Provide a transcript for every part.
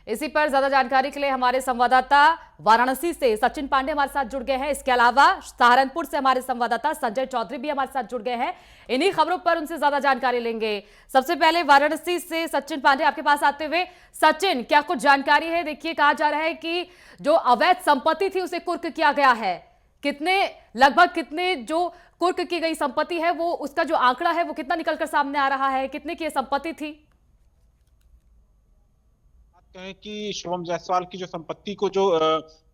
इसी पर ज्यादा जानकारी के लिए हमारे संवाददाता वाराणसी से सचिन पांडे हमारे साथ जुड़ गए हैं। इसके अलावा सहारनपुर से हमारे संवाददाता संजय चौधरी भी हमारे साथ जुड़ गए हैं। इन्हीं खबरों पर उनसे ज्यादा जानकारी लेंगे। सबसे पहले वाराणसी से सचिन पांडे आपके पास आते हुए, सचिन क्या कुछ जानकारी है? देखिए, कहा जा रहा है कि जो अवैध संपत्ति थी उसे कुर्क किया गया है। लगभग कितने जो कुर्क की गई संपत्ति है वो उसका जो आंकड़ा है वो कितना निकलकर सामने आ रहा है? कितने की संपत्ति थी? कहें कि शुभम जायसवाल की जो संपत्ति को जो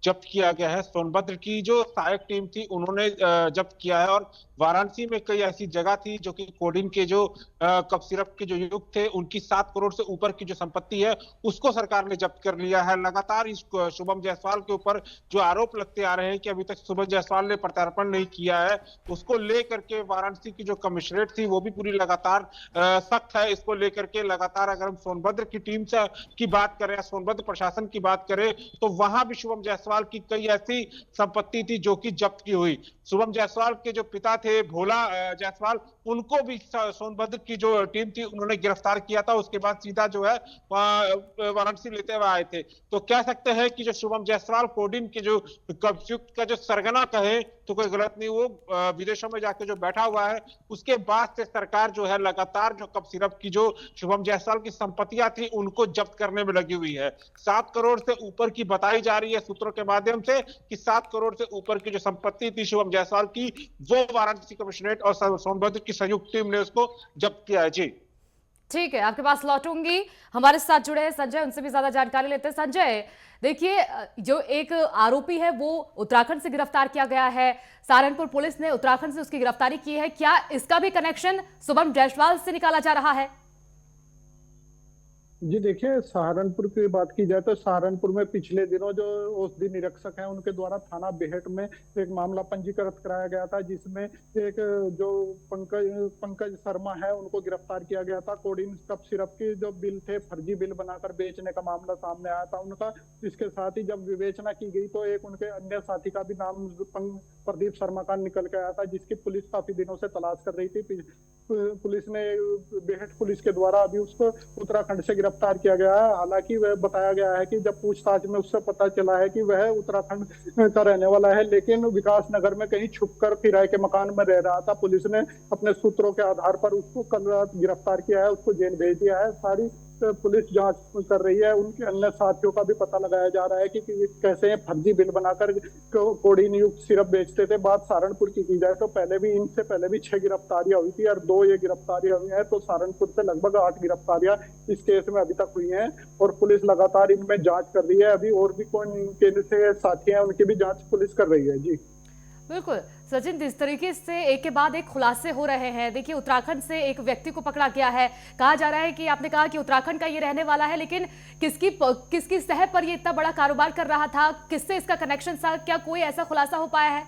जब्त किया गया है, सोनभद्र की जो सहायक टीम थी उन्होंने जब्त किया है। और वाराणसी में कई ऐसी जगह थी जो कि कोडीन के जो कप सिरप के जो युग थे उनकी 7 करोड़ से ऊपर की जो संपत्ति है उसको सरकार ने जब्त कर लिया है। लगातार इस शुभम जायसवाल के ऊपर जो आरोप लगते आ रहे हैं कि अभी तक शुभम जायसवाल ने प्रत्यार्पण नहीं किया है, उसको लेकर के वाराणसी की जो कमिश्नरेट थी वो भी पूरी लगातार सख्त है। इसको लेकर के लगातार अगर हम सोनभद्र की टीम से की बात करें, सोनभद्र प्रशासन की बात करें, तो वहां भी शुभम जायसवाल की कई ऐसी संपत्ति थी जो कि जब्त की हुई। शुभम जायसवाल के जो पिता थे भोला जायसवाल, उनको भी सोनभद्र की जो टीम थी उन्होंने गिरफ्तार किया था। उसके बाद सीधा जो है वाराणसी लेते हुए आए थे। तो कह सकते हैं कि जो शुभम जायसवाल कोडीन के जो कब्जुक्त का जो सरगना कहे तो कोई गलत नहीं, वो विदेशों में जाके जो बैठा हुआ है। उसके बाद से सरकार जो है लगातार जो कप सिरप की जो शुभम जायसवाल की संपत्तियां थी उनको जब्त करने में लगी हुई है। 7 करोड़ से ऊपर की बताई जा रही है सूत्रों के माध्यम से कि 7 करोड़ से ऊपर की जो संपत्ति थी शुभम जायसवाल की, वो वाराणसी कमिश्नरेट और सोनभद्र की संयुक्त टीम ने उसको जब्त किया है। जी ठीक है, आपके पास लौटूंगी। हमारे साथ जुड़े हैं संजय, उनसे भी ज्यादा जानकारी लेते हैं। संजय, देखिए, जो एक आरोपी है वो उत्तराखंड से गिरफ्तार किया गया है। सहारनपुर पुलिस ने उत्तराखंड से उसकी गिरफ्तारी की है। क्या इसका भी कनेक्शन शुभम जायसवाल से निकाला जा रहा है? जी देखिए, सहारनपुर की बात की जाए तो सहारनपुर में पिछले दिनों जो औषधि निरीक्षक हैं उनके द्वारा थाना बेहट में एक मामला पंजीकृत कराया गया था, जिसमें एक जो पंकज शर्मा है उनको गिरफ्तार किया गया था। कोडीन कप सिरप की जो बिल थे फर्जी बिल बनाकर बेचने का मामला सामने आया था उनका। इसके साथ ही जब विवेचना की गई तो एक उनके अन्य साथी का भी नाम प्रदीप शर्मा का निकल के आया था, जिसकी पुलिस काफी दिनों से तलाश कर रही थी। पुलिस ने बेहट पुलिस के द्वारा अभी उसको उत्तराखंड से गिरफ्तार किया गया है। हालांकि वह बताया गया है कि जब पूछताछ में उससे पता चला है कि वह उत्तराखंड का रहने वाला है, लेकिन विकास नगर में कहीं छुपकर किराए के मकान में रह रहा था। पुलिस ने अपने सूत्रों के आधार पर उसको कल रात गिरफ्तार किया है, उसको जेल भेज दिया है। सारी पुलिस जांच कर रही है। उनके अन्य साथियों का भी पता लगाया जा रहा है कि कैसे फर्जी बिल बनाकर कोडीन युक्त सिरप बेचते थे। बात सहारनपुर की जाए तो इनसे पहले भी 6 गिरफ्तारियां हुई थी और 2 ये गिरफ्तारियां हुई हैं, तो सहारनपुर से लगभग 8 गिरफ्तारियां इस केस में अभी तक हुई हैं और पुलिस लगातार इनमें जांच कर रही है। अभी और भी कौन इनके से साथी हैं उनकी भी जांच पुलिस कर रही है। जी बिल्कुल सचिन, जिस तरीके से एक के बाद एक खुलासे हो रहे हैं, देखिए उत्तराखंड से एक व्यक्ति को पकड़ा गया है। कहा जा रहा है कि आपने कहा कि उत्तराखंड का ये रहने वाला है, लेकिन किसकी सह पर ये इतना बड़ा कारोबार कर रहा था, किससे इसका कनेक्शन था? क्या कोई ऐसा खुलासा हो पाया है?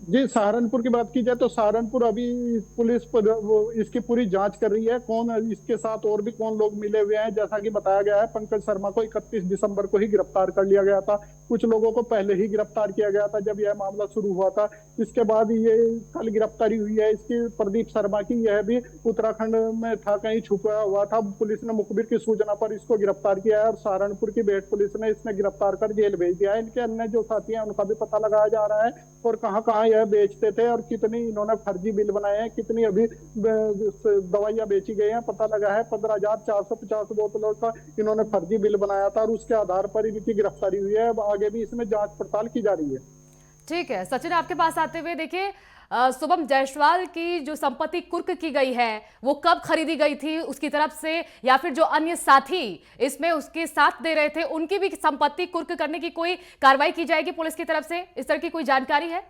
जी, सहारनपुर की बात की जाए तो सहारनपुर अभी पुलिस पर वो इसकी पूरी जांच कर रही है। कौन इसके साथ और भी कौन लोग मिले हुए हैं, जैसा कि बताया गया है पंकज शर्मा को 31 दिसंबर को ही गिरफ्तार कर लिया गया था। कुछ लोगों को पहले ही गिरफ्तार किया गया था जब यह मामला शुरू हुआ था। इसके बाद ये कल गिरफ्तारी हुई है इसकी प्रदीप शर्मा की। यह भी उत्तराखंड में था, कहीं छुपा हुआ था। पुलिस ने मुखबिर की सूचना पर इसको गिरफ्तार किया है और सहारनपुर की बेहट पुलिस ने इसने गिरफ्तार कर जेल भेज दिया है। इनके अन्य जो साथी हैं उनका भी पता लगाया जा रहा है और कहाँ कहाँ यह बेचते थे और कितनी इन्होंने फर्जी बिल बनाए हैं, कितनी अभी दवाइयां बेची गई हैं। पता लगा है 15,450 बोतलों का इन्होंने फर्जी बिल बनाया था और उसके आधार पर इनकी गिरफ्तारी हुई है। अब आगे भी इसमें जांच पड़ताल की जा रही है। ठीक है सचिन, आपके पास आते हुए, देखिए शुभम जायसवाल की जो संपत्ति कुर्क की गई है वो कब खरीदी गई थी उसकी तरफ से, या फिर जो अन्य साथी इसमें उसके साथ दे रहे थे उनकी भी संपत्ति कुर्क करने की कोई कार्रवाई की जाएगी पुलिस की तरफ से? इस तरह की कोई जानकारी है?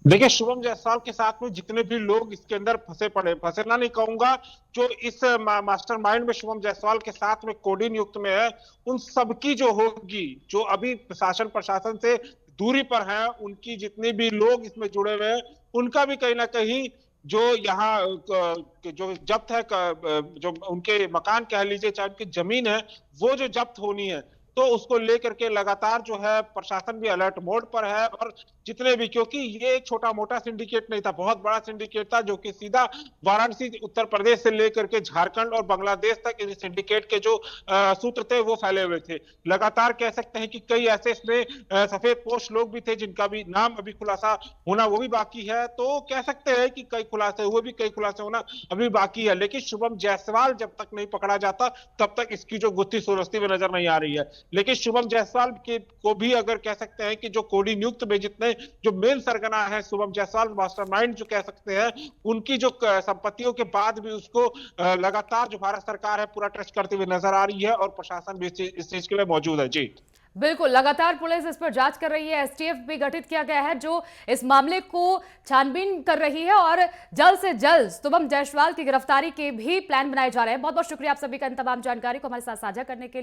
देखिए, शुभम जायसवाल के साथ में जितने भी लोग इसके अंदर फंसे ना नहीं कहूंगा, जो इस मास्टरमाइंड में शुभम जायसवाल के साथ में कोडीन युक्त में है, उन सबकी जो होगी, जो अभी प्रशासन से दूरी पर है, उनकी जितने भी लोग इसमें जुड़े हुए हैं, उनका भी कहीं ना कहीं जो यहाँ जो जब्त है, जो उनके मकान कह लीजिए चाहे उनकी जमीन है, वो जो जब्त होनी है तो उसको लेकर के लगातार जो है प्रशासन भी अलर्ट मोड पर है। और जितने भी, क्योंकि ये एक छोटा मोटा सिंडिकेट नहीं था, बहुत बड़ा सिंडिकेट था जो कि सीधा वाराणसी उत्तर प्रदेश से लेकर के झारखंड और बांग्लादेश तक इस सिंडिकेट के जो सूत्र थे वो फैले हुए थे। लगातार कह सकते हैं कि कई ऐसे इसमें सफेद पोश लोग भी थे जिनका भी नाम अभी खुलासा होना वो भी बाकी है। तो कह सकते हैं कि कई खुलासे हुए भी, कई खुलासे होना अभी बाकी है। लेकिन शुभम जायसवाल जब तक नहीं पकड़ा जाता तब तक इसकी जो गुत्थी सुलझती हुई नजर नहीं आ रही है। लेकिन शुभम जायसवाल के को भी अगर कह सकते हैं कि जो कोडी नियुक्त में जितने जो मेन सरगना है शुभम जायसवाल, मास्टरमाइंड जो कह सकते हैं, उनकी जो संपत्तियों के बाद भी उसको लगातार जो भारत सरकार है पूरा टच करती हुई नजर आ रही है और प्रशासन भी इस चीज के लिए मौजूद है। जी बिल्कुल, लगातार पुलिस इस पर जांच कर रही है। एसटीएफ भी गठित किया गया है जो इस मामले को छानबीन कर रही है और जल्द से जल्द शुभम जायसवाल की गिरफ्तारी के भी प्लान बनाए जा रहे हैं। बहुत बहुत शुक्रिया आप सभी का इन तमाम जानकारी को हमारे साथ साझा करने के लिए।